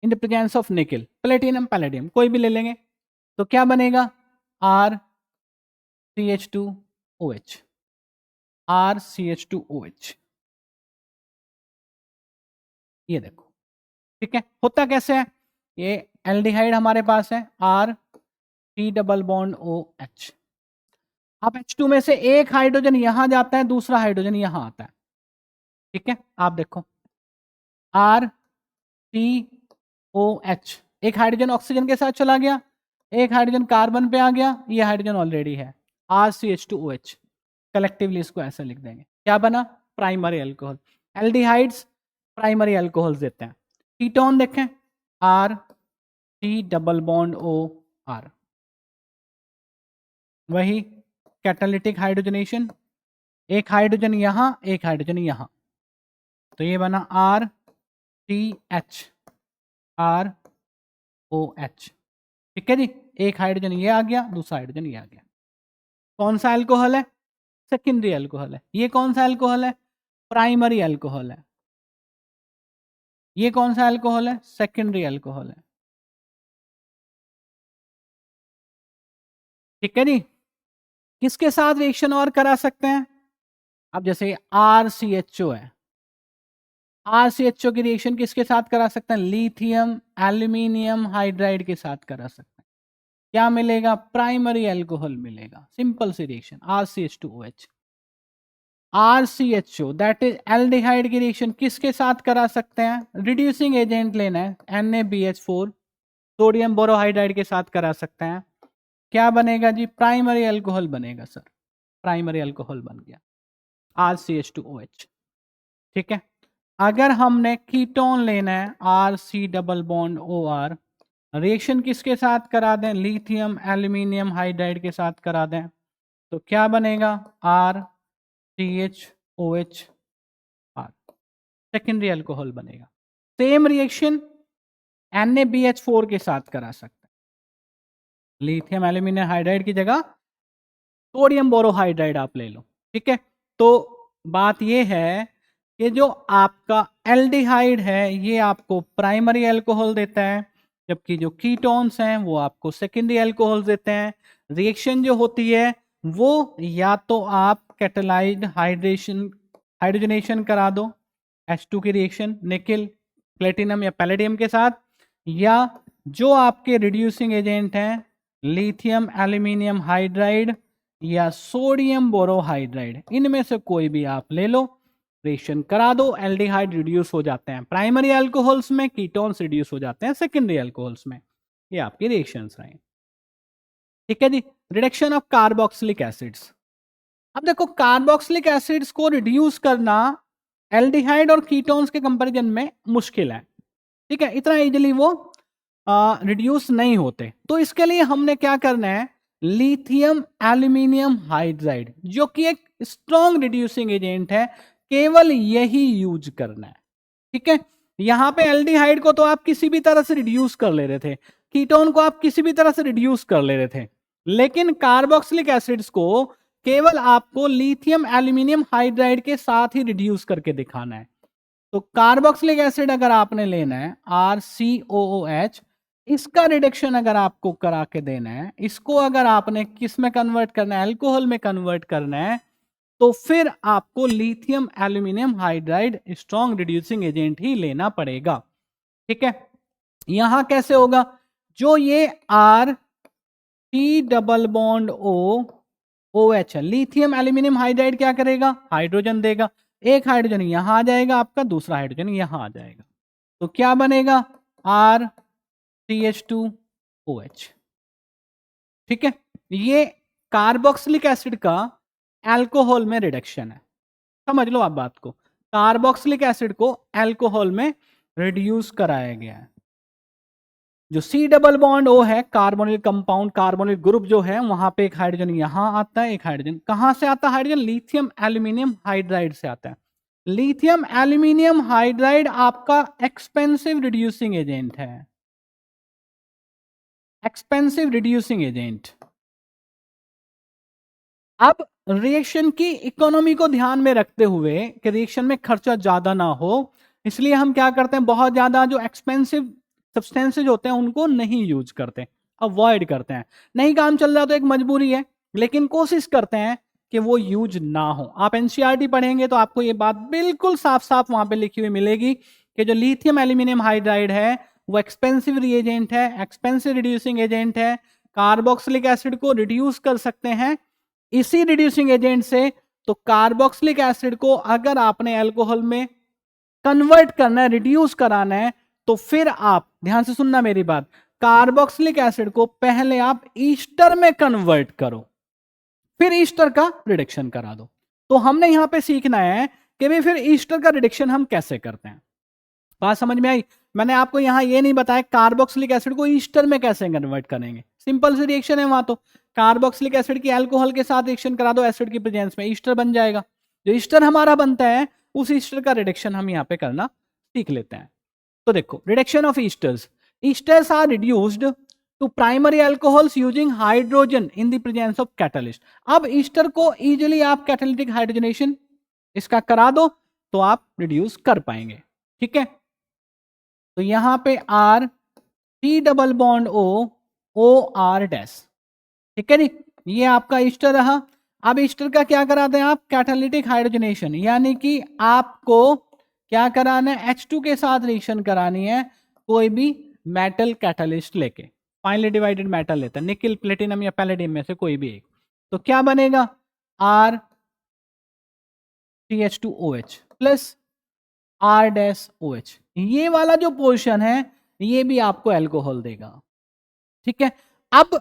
in the presence of निकल, प्लेटिनम पैलेडियम कोई भी ले लेंगे, तो क्या बनेगा RCH2OH, RCH2OH। ये देखो, ठीक है, होता कैसे है, ये एल्डिहाइड हमारे पास है R3 डबल बॉन्ड OH। अब H2 में से एक हाइड्रोजन यहां जाता है, दूसरा हाइड्रोजन यहां आता है, ठीक है, आप देखो RCOH, एक हाइड्रोजन ऑक्सीजन के साथ चला गया, एक हाइड्रोजन कार्बन पे आ गया, ये हाइड्रोजन ऑलरेडी है RCH2OH। कलेक्टिवली इसको ऐसे लिख देंगे, क्या बना, primary alcohol. Aldehydes primary alcohols देते हैं। कीटोन देखें, R3 डबल बॉन्ड OR, वही कैटालिटिक हाइड्रोजनेशन, एक हाइड्रोजन यहां, एक हाइड्रोजन यहां, तो ये बना RCH ROH, ठीक है जी, एक हाइड्रोजन ये आ गया, दूसरा हाइड्रोजन ये आ गया। कौन सा अल्कोहल है, सेकेंडरी अल्कोहल है। ये कौन सा अल्कोहल है, प्राइमरी अल्कोहल है। ये कौन सा अल्कोहल है, सेकेंडरी अल्कोहल है, ठीक है जी। किसके साथ रिएक्शन और करा सकते हैं, अब जैसे RCHO है, RCHO की रिएक्शन किसके साथ करा सकते हैं, लिथियम एल्यूमिनियम हाइड्राइड के साथ करा सकते हैं, क्या मिलेगा, प्राइमरी अल्कोहल मिलेगा, सिंपल सी reaction RCH2OH। RCHO that is aldehyde की रिएक्शन किसके साथ करा सकते हैं, रिड्यूसिंग एजेंट लेना है NaBH4 सोडियम बोरोहाइड्राइड के साथ करा सकते हैं, क्या बनेगा जी, प्राइमरी अल्कोहल बनेगा सर, प्राइमरी अल्कोहल बन गया RCH2OH, ठीक है। अगर हमने कीटोन लेना है RC double bond OR, reaction किसके साथ करा दें, लिथियम एल्यूमिनियम हाइड्राइड के साथ करा दें, तो क्या बनेगा RCHOH R, सेकेंडरी अल्कोहल बनेगा। सेम रिएक्शन NaBH4 के साथ करा सकते हैं, लिथियम एल्यूमिनियम हाइड्राइड की जगह सोडियम बोरोहाइड्राइड आप ले लो, ठीक है। तो बात यह है कि जो आपका एल्डिहाइड है ये आपको प्राइमरी अल्कोहल देता है, जबकि जो कीटोन्स हैं वो आपको सेकेंडरी अल्कोहल देते हैं। रिएक्शन जो होती है वो या तो आप कैटालाइज्ड हाइड्रोजनेशन करा दो, H2 की रिएक्शन निकल प्लेटिनम या पैलेडियम के साथ, या जो आपके रिड्यूसिंग एजेंट हैं लिथियम एल्यूमिनियम हाइड्राइड या सोडियम बोरोहाइड्राइड, इनमें से कोई भी आप ले लो, रिएक्शन करा दो, एल्डिहाइड रिड्यूस हो जाते हैं प्राइमरी अल्कोहल्स में, कीटोन्स रिड्यूस हो जाते हैं सेकेंडरी अल्कोहल्स में। ये आपकी रिएक्शंस रहे, ठीक है जी। रिडक्शन ऑफ कार्बोक्सिलिक एसिड्स, अब देखो कार्बोक्सिलिक एसिड्स को रिड्यूस करना एल्डिहाइड और कीटोन्स के कंपैरिजन में मुश्किल है, ठीक है, इतना इजीली वो रिड्यूस नहीं होते। तो इसके लिए हमने क्या करना है, लिथियम एल्यूमिनियम हाइड्राइड जो कि एक स्ट्रॉन्ग रिड्यूसिंग एजेंट है, केवल यही यूज करना है, ठीक है। यहां पे एल्डिहाइड को तो आप किसी भी तरह से रिड्यूस कर ले रहे थे, कीटोन को आप किसी भी तरह से रिड्यूस कर ले रहे थे, लेकिन कार्बोक्सिलिक एसिड्स को केवल आपको लिथियम एल्यूमिनियम हाइड्राइड के साथ ही रिड्यूस करके दिखाना है। तो कार्बोक्सिलिक एसिड अगर आपने लेना है RCOOH, इसका रिडक्शन अगर आपको करा के देना है, इसको अगर आपने किस में कन्वर्ट करना है, अल्कोहल में कन्वर्ट करना है, तो फिर आपको lithium aluminium hydride strong reducing agent ही लेना पड़ेगा, ठीक है। यहां कैसे होगा, जो ये RC डबल बॉन्ड OH है, लिथियम एल्यूमिनियम हाइड्राइड क्या करेगा, हाइड्रोजन देगा, एक हाइड्रोजन यहां आ जाएगा आपका, दूसरा हाइड्रोजन यहां आ जाएगा, तो क्या बनेगा RCH2OH, ठीक है। ये कार्बोक्सिलिक एसिड का अल्कोहल में रिडक्शन है, समझ लो आप बात को, कार्बोक्सिलिक एसिड को अल्कोहल में रिड्यूस कराया गया है। जो C डबल बॉन्ड O है, कार्बोनिल कंपाउंड, कार्बोनिल ग्रुप जो है, वहां पे एक हाइड्रोजन यहां आता है, एक हाइड्रोजन कहां से आता है, हाइड्रोजन लिथियम एल्यूमिनियम हाइड्राइड से आता है। लिथियम एल्यूमिनियम हाइड्राइड आपका एक्सपेंसिव रिड्यूसिंग एजेंट है, एक्सपेंसिव रिड्यूसिंग एजेंट। अब रिएक्शन की इकोनॉमी को ध्यान में रखते हुए कि रिएक्शन में खर्चा ज्यादा ना हो, इसलिए हम क्या करते हैं, बहुत ज्यादा जो एक्सपेंसिव सब्सटेंसेज होते हैं उनको नहीं यूज करते, अवॉइड करते हैं। नहीं काम चल रहा तो एक मजबूरी है, लेकिन कोशिश करते हैं कि वो यूज ना हो। आप एनसीईआरटी पढ़ेंगे तो आपको ये बात बिल्कुल साफ साफ वहां पे लिखी हुई मिलेगी कि जो लिथियम एल्यूमिनियम हाइड्राइड है वो एक्सपेंसिव रिएजेंट है, एक्सपेंसिव रिड्यूसिंग एजेंट है, कार्बोक्सिलिक एसिड को रिड्यूस कर सकते हैं इसी रिड्यूसिंग एजेंट से। तो कार्बोक्सिलिक एसिड को अगर आपने अल्कोहल में कन्वर्ट करना है, रिड्यूस कराना है, तो फिर आप ध्यान से सुनना मेरी बात, कार्बोक्सिलिक एसिड को पहले आप ईस्टर में कन्वर्ट करो, फिर ईस्टर का रिडक्शन करा दो। तो हमने यहां पे सीखना है कि भाई फिर ईस्टर का रिडक्शन हम कैसे करते हैं। बात समझ में आई? मैंने आपको यहां ये नहीं बताया कार्बोक्सिलिक एसिड को ईस्टर में कैसे कन्वर्ट करेंगे। सिंपल सी रिएक्शन है वहां, तो कार्बोक्सिलिक एसिड की अल्कोहल के साथ रिएक्शन करा दो एसिड की प्रेजेंस में, ईस्टर बन जाएगा। जो ईस्टर हमारा बनता है उस ईस्टर का रिडक्शन हम यहाँ पे करना सीख लेते हैं। तो देखो reduction of esters, esters are reduced to primary alcohols using hydrogen in the presence of catalyst. अब ईस्टर को इजीली आप कैटालिटिक हाइड्रोजनेशन इसका करा दो तो आप रिड्यूस कर पाएंगे। ठीक है, तो यहां पे R P double bond O R dash, ठीक है नी, ये आपका ईस्टर रहा। अब ईस्टर का क्या कराते हैं आप, कैटालिटिक हाइड्रोजनेशन, यानी कि आपको क्या कराना है, H2 के साथ रिएक्शन करानी है कोई भी मेटल कैटालिस्ट लेके, फाइनली डिवाइडेड मेटल लेता है, निकिल प्लेटिनम या पैलेडियम में से कोई भी एक। तो क्या बनेगा, R CH2OH plus R dash OH। ये वाला जो पोर्शन है ये भी आपको अल्कोहल देगा। ठीक है, अब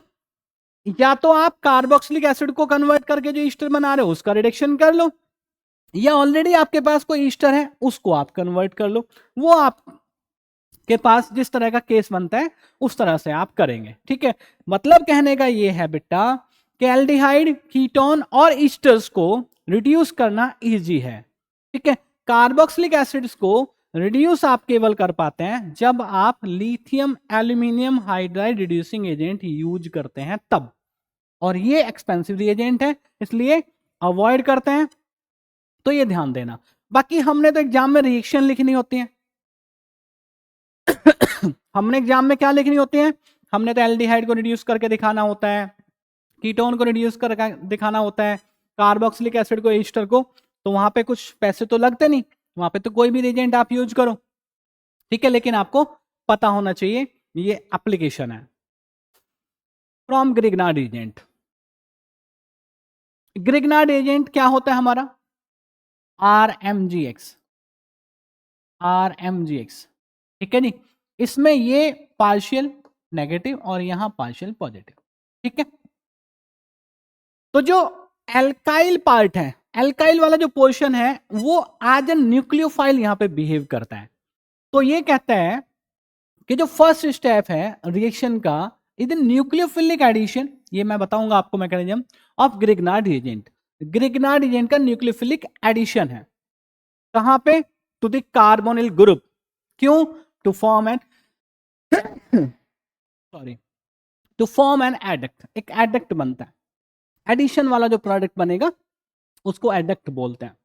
या तो आप कार्बोक्सिलिक एसिड को कन्वर्ट करके जो ईस्टर बना रहे हो उसका रिडक्शन कर लो, या ऑलरेडी आपके पास कोई ईस्टर है उसको आप कन्वर्ट कर लो। वो आपके पास जिस तरह का केस बनता है उस तरह से आप करेंगे। ठीक है, मतलब कहने का ये है बेटा कि एल्डिहाइड, कीटोन और ईस्टर्स को रिड्यूस करना इजी है। ठीक है, कार्बोक्सिलिक एसिड्स को रिड्यूस आप केवल कर पाते हैं जब आप lithium aluminium hydride reducing agent use करते हैं तब, और ये एक्सपेंसिव रिएजेंट है इसलिए अवॉइड करते हैं। तो ये ध्यान देना। बाकी हमने तो एग्जाम में रिएक्शन लिखनी होती है हमने एग्जाम में क्या लिखनी होती है, हमने तो एल्डिहाइड को रिड्यूस करके दिखाना होता है, कीटोन को रिड्यूस करके दिखाना होता है, कार्बोक्सिलिक एसिड को, ईस्टर को। तो वहां पे कुछ पैसे तो लगते नहीं, वहां पे तो कोई भी रिएजेंट आप यूज करो। ठीक है, लेकिन आपको पता होना चाहिए ये एप्लीकेशन है। From Grignard agent, Grignard agent क्या होता है हमारा, RMGX, RMGX। ठीक है जी, इसमें ये पार्शियल नेगेटिव और यहां पार्शियल पॉजिटिव। ठीक है, तो जो एल्काइल पार्ट है, एल्काइल वाला जो पोर्शन है वो एज ए न्यूक्लियोफाइल यहां पे बिहेव करता है। तो ये कहता है कि जो फर्स्ट स्टेप है रिएक्शन का इज न्यूक्लियोफिलिक एडिशन, ये मैं बताऊंगा आपको mechanism of Grignard agent. Grignard agent का न्यूक्लियोफिलिक एडिशन है कहां पे, टू द कार्बोनिल ग्रुप। क्यों, to form an sorry to form an adduct, एक एडक्ट बनता है, एडिशन वाला जो प्रोडक्ट बनेगा उसको एडक्ट बोलते हैं।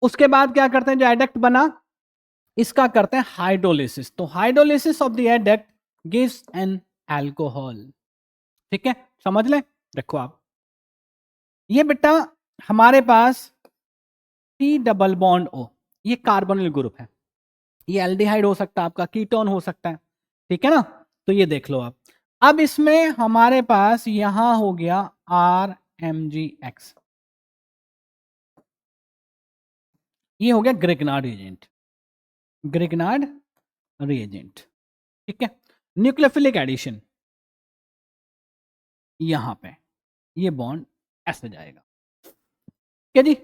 उसके बाद क्या करते हैं, जो एडक्ट बना इसका करते हैं हाइड्रोलिसिस। तो hydrolysis of the adduct gives an alcohol. ठीक है, समझ लें। देखो आप, ये बेटा हमारे पास C डबल बॉन्ड O, ये कार्बोनिल ग्रुप है, ये एल्डिहाइड हो सकता है आपका, कीटोन हो सकता है। ठीक है ना, तो ये देख लो आप। अब इसमें हमारे पास यहां हो गया RMGX, ये हो गया ग्रिग्नार्ड एजेंट, ग्रिग्नार्ड रिएजेंट। ठीक है, न्यूक्लियोफिलिक एडिशन यहां पे ये बॉन्ड ऐसे जाएगा। क्या जी,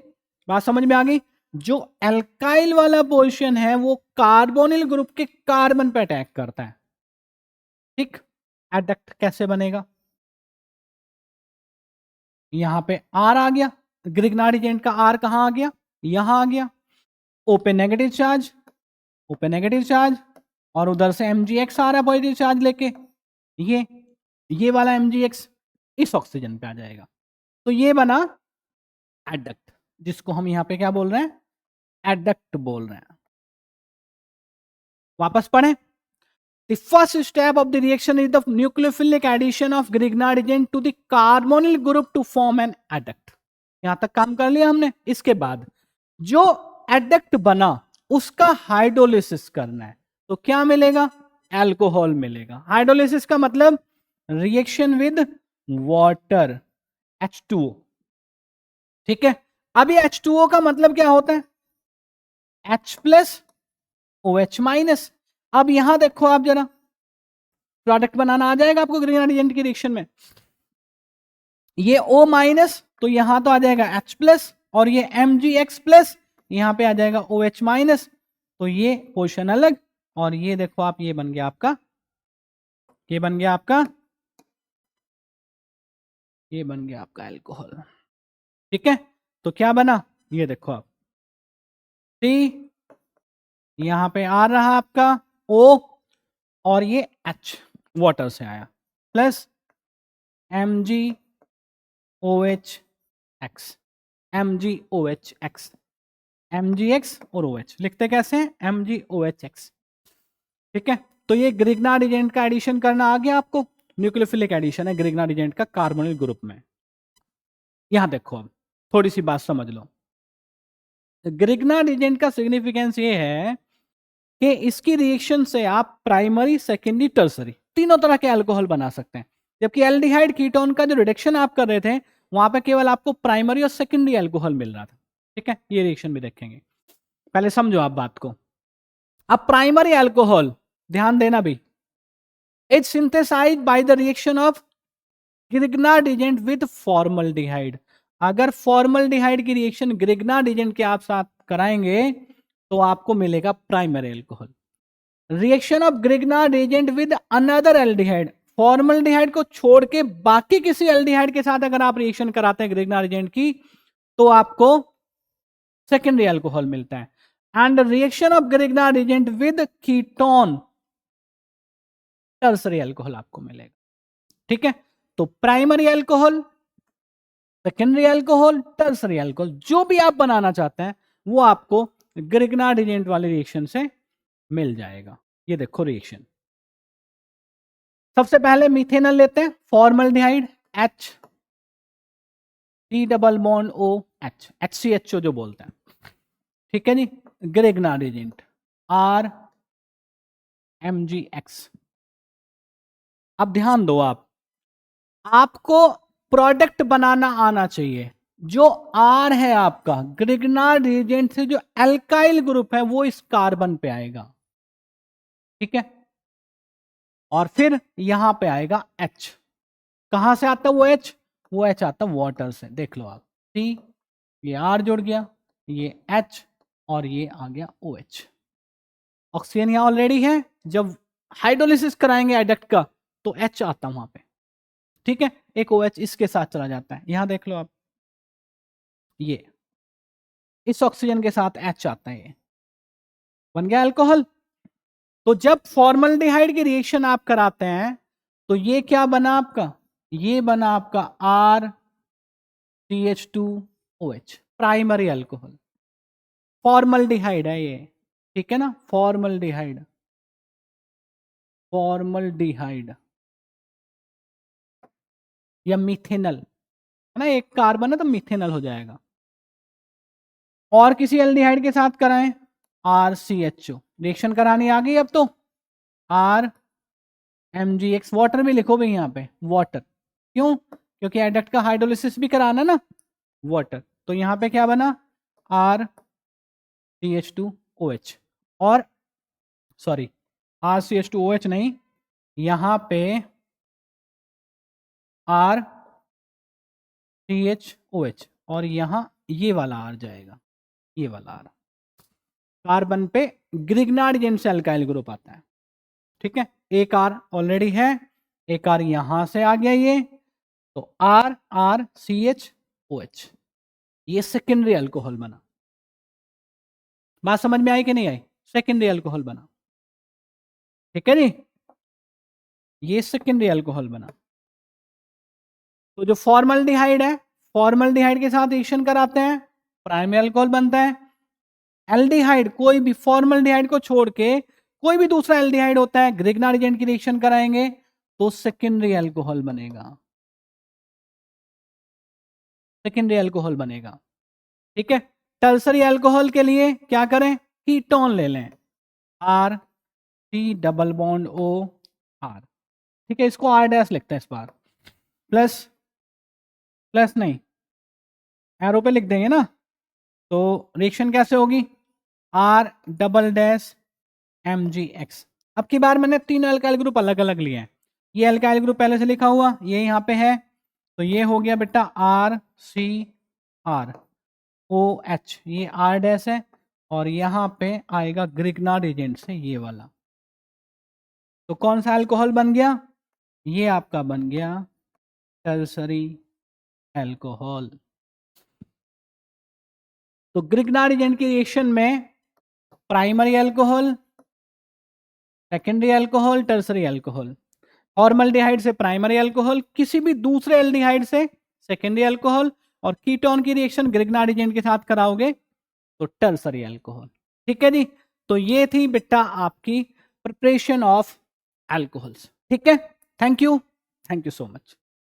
बात समझ में आ गई। जो एल्काइल वाला पोर्शन है वो कार्बोनिल ग्रुप के कार्बन पे अटैक करता है। ठीक, एडक्ट कैसे बनेगा, यहां पे R आ गया, ग्रिग्नार्ड एजेंट का R कहां आ गया, यहां आ गया, O पे नेगेटिव चार्ज, O पे नेगेटिव चार्ज, और उधर से MgX आ रहा है पॉजिटिव चार्ज लेके, ये वाला MgX इस ऑक्सीजन पे आ जाएगा। तो ये बना एडक्ट, जिसको हम यहां पे क्या बोल रहे हैं, एडक्ट बोल रहे हैं। वापस पढ़ें, The first step of the reaction is the nucleophilic addition of Grignard agent to the carbonyl group to form an adduct. यहां तक काम कर लिया हमने. इसके बाद जो एडक्ट बना उसका हाइड्रोलिसिस करना है, तो क्या मिलेगा? अल्कोहल मिलेगा. हाइड्रोलिसिस का मतलब रिएक्शन विद वाटर, H2O. ठीक है. अभी H2O का मतलब क्या होता है? H plus OH minus. अब यहां देखो आप जरा, प्रोडक्ट बनाना आ जाएगा आपको ग्रीनहार्ड एजेंट की रिएक्शन में. ये O माइनस तो यहां तो आ जाएगा H प्लस, और ये MgX प्लस यहां पे आ जाएगा OH माइनस. तो ये पोजीशन अलग, और ये देखो आप, ये बन गया आपका, ये बन गया आपका, ये बन गया आपका अल्कोहल. ठीक है. तो क्या बना? ये देखो आप, C यहां पे आ रहा आपका O, और ये H वाटर से आया, प्लस MgOHX, MgOHX, MgX और OH. लिखते कैसे हैं? MgOHX. ठीक है. तो ये ग्रिग्नार्ड एजेंट का एडिशन करना आ गया आपको. न्यूक्लियोफिलिक एडिशन है ग्रिग्नार्ड एजेंट का कार्बोनिल ग्रुप में. यहां देखो, अब थोड़ी सी बात समझ लो. ग्रिग्नार्ड एजेंट का सिग्निफिकेंस ये है कि इसकी रिएक्शन से आप प्राइमरी, सेकेंडरी, टर्सरी तीनों तरह के अल्कोहल बना सकते हैं. जबकि एल्डिहाइड कीटोन का जो रिडक्शन आप कर रहे थे, वहां पे केवल आपको प्राइमरी और सेकेंडरी अल्कोहल मिल रहा था. ठीक है. ये रिएक्शन भी देखेंगे. पहले समझो आप बात को. अब प्राइमरी अल्कोहल, ध्यान देना भी, is synthesized by the reaction of Grignard agent with formaldehyde. अगर फॉर्मल्डिहाइड की रिएक्शन ग्रिग्नार्ड एजेंट के आप साथ कराएंगे तो आपको मिलेगा primary alcohol. Reaction of Grignard agent with another aldehyde, formaldehyde को छोड़ के बाकी किसी एल्डिहाइड के साथ अगर आप रिएक्शन कराते हैं ग्रिग्नार्ड एजेंट की, तो आपको सेकेंडरी अल्कोहल मिलता है. And reaction of Grignard agent with ketone, tertiary alcohol आपको मिलेगा. ठीक है. तो primary alcohol, secondary alcohol, tertiary alcohol, जो भी आप बनाना चाहते हैं वो आपको ग्रिग्नार्ड एजेंट वाले रिएक्शन से मिल जाएगा. ये देखो रिएक्शन. सबसे पहले मिथेनॉल लेते हैं, formaldehyde H, T double bond O H, HCHO जो बोलते हैं. ठीक है जी. Grignard agent R MgX. अब ध्यान दो, आपको प्रोडक्ट बनाना आना चाहिए. जो R है आपका ग्रिग्नार्ड एजेंट से, जो अल्काइल ग्रुप है वो इस कार्बन पे आएगा. ठीक है. और फिर यहां पे आएगा H. कहां से आता है वो H? वो H आता है वाटर से. देख लो आप, C, ये R जुड़ गया, ये H, और ये आ गया OH. ऑक्सीजन यहां ऑलरेडी है. जब हाइड्रोलिसिस कराएंगे एडक्ट का तो H आता वहां पे. ठीक है. एक OH इसके साथ चला जाता है. यहां देख लो आप, ये इस ऑक्सीजन के साथ H आता है, ये बन गया अल्कोहल. तो जब फॉर्मल्डिहाइड की रिएक्शन आप कराते हैं तो ये क्या बना आपका? ये बना आपका RCH2OH, प्राइमरी अल्कोहल. फॉर्मल्डिहाइड है ये. ठीक है ना. फॉर्मल्डिहाइड, फॉर्मल्डिहाइड या मिथेनल है ना, एक कार्बन है तो मिथेनल हो जाएगा. और किसी एल्डिहाइड के साथ कराएं, RCHO. रिएक्शन करानी आ गई अब तो, RMgX. वाटर भी लिखो भाई यहां पे, वाटर. क्यों? क्योंकि एडक्ट का हाइड्रोलिसिस भी कराना ना, वाटर. तो यहां पे क्या बना? RCH2OH. और सॉरी, RCH2OH नहीं, यहां पे RCHOH, और यहां ये वाला R जाएगा, ये वाला R. कार्बन पे ग्रिग्नार्ड एजेंट से अल्काइल ग्रुप आता है. ठीक है. एक R ऑलरेडी है, एक R यहां से आ गया ये, तो RCHOH, ये सेकेंडरी अल्कोहल बना. बात समझ में आई कि नहीं आई? सेकेंडरी अल्कोहल बना. ठीक है जी. ये सेकेंडरी अल्कोहल बना. तो जो फॉर्मल्डिहाइड है, फॉर्मल्डिहाइड के साथ रिएक्शन कराते हैं, प्राइमरी अल्कोहल बनता है. एल्डिहाइड, कोई भी फॉर्मल्डिहाइड को छोड़ के कोई भी दूसरा एल्डिहाइड होता है, ग्रिग्नार्ड एजेंट की रिएक्शन कराएंगे तो सेकेंडरी अल्कोहल बनेगा, सेकेंडरी अल्कोहल बनेगा। ठीक है, टर्सरी अल्कोहल के लिए क्या करें, कीटोन ले लें, R C double bond O R. ठीक है, इसको आर डैश लिखते हैं इस बार, प्लस प्लस नहीं एरो पे लिख देंगे ना, तो रिएक्शन कैसे होगी, R double dash M G X. अब की बार मैंने 3 अल्काइल ग्रुप अलग अलग लिए हैं, ये अल्काइल ग्रुप पहले से लिखा हुआ, ये यहाँ पे है, तो ये हो गया बेटा R C R O H, ये आर डैश है, और यहाँ पे आएगा ग्रिग्नार्ड एजेंट से ये वाला। तो कौन सा अल्कोहल बन गया, ये आपका बन गया टर्सरी अल्कोहल। तो ग्रिग्नार्ड एजेंट की रिएक्शन में primary alcohol, secondary alcohol, tertiary alcohol. Formaldehyde से प्राइमरी अल्कोहल, किसी भी दूसरे एल्डिहाइड से सेकेंडरी अल्कोहल, और कीटोन की रिएक्शन ग्रिग्नार्ड एजेंट के साथ कराओगे तो टर्सरी अल्कोहल। ठीक है जी, तो ये थी बेटा आपकी प्रिपरेशन ऑफ अल्कोहल्स। ठीक है, थैंक यू सो मच।